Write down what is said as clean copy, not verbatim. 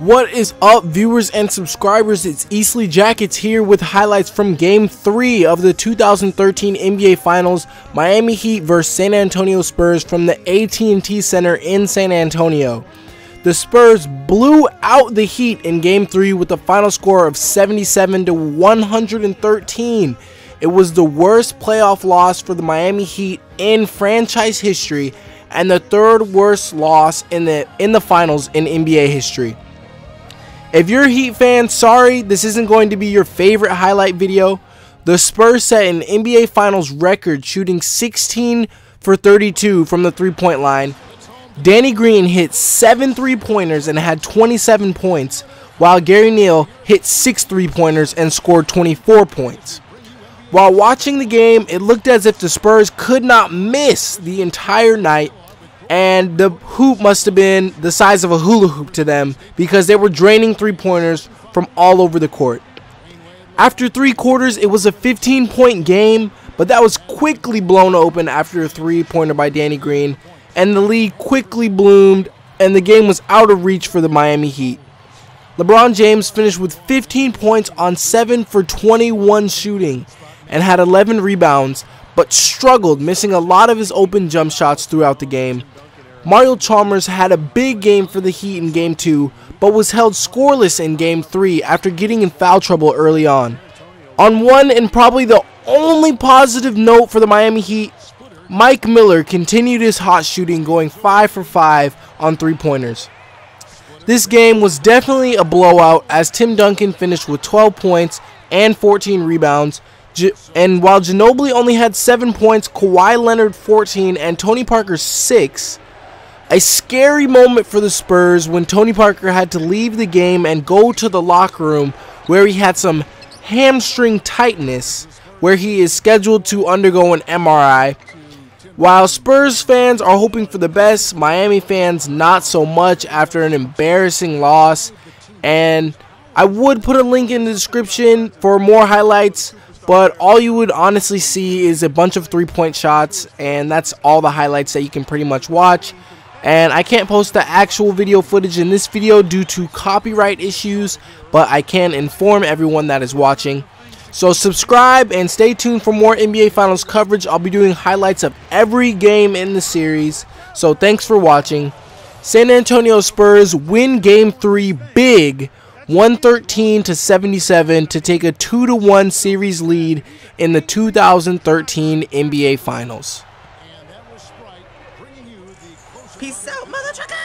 What is up, viewers and subscribers? It's Eastleigh Jackets here with highlights from Game 3 of the 2013 NBA Finals, Miami Heat vs San Antonio Spurs from the AT&T Center in San Antonio. The Spurs blew out the Heat in Game 3 with a final score of 77-113. It was the worst playoff loss for the Miami Heat in franchise history and the third worst loss in the finals in NBA history. If you're a Heat fan, sorry, this isn't going to be your favorite highlight video. The Spurs set an NBA Finals record, shooting 16 for 32 from the three-point line. Danny Green hit 7 three-pointers and had 27 points, while Gary Neal hit 6 three-pointers and scored 24 points. While watching the game, it looked as if the Spurs could not miss the entire night, and the hoop must have been the size of a hula hoop to them because they were draining three-pointers from all over the court. After 3 quarters, it was a 15-point game, but that was quickly blown open after a three-pointer by Danny Green, and the lead quickly bloomed, and the game was out of reach for the Miami Heat. LeBron James finished with 15 points on 7 for 21 shooting and had 11 rebounds, but struggled, missing a lot of his open jump shots throughout the game. Mario Chalmers had a big game for the Heat in Game 2, but was held scoreless in Game 3 after getting in foul trouble early on. On one and probably the only positive note for the Miami Heat, Mike Miller continued his hot shooting, going 5 for 5 on three-pointers. This game was definitely a blowout as Tim Duncan finished with 12 points and 14 rebounds, and while Ginobili only had 7 points, Kawhi Leonard 14, and Tony Parker 6. A scary moment for the Spurs when Tony Parker had to leave the game and go to the locker room where he had some hamstring tightness, where he is scheduled to undergo an MRI. While Spurs fans are hoping for the best, Miami fans not so much after an embarrassing loss. And I would put a link in the description for more highlights, but all you would honestly see is a bunch of three-point shots, and that's all the highlights that you can pretty much watch. And I can't post the actual video footage in this video due to copyright issues, but I can inform everyone that is watching. So subscribe and stay tuned for more NBA Finals coverage. I'll be doing highlights of every game in the series. So thanks for watching. San Antonio Spurs win Game 3 big, 113-77, to take a 2-1 series lead in the 2013 NBA Finals. Peace out, mother trucker!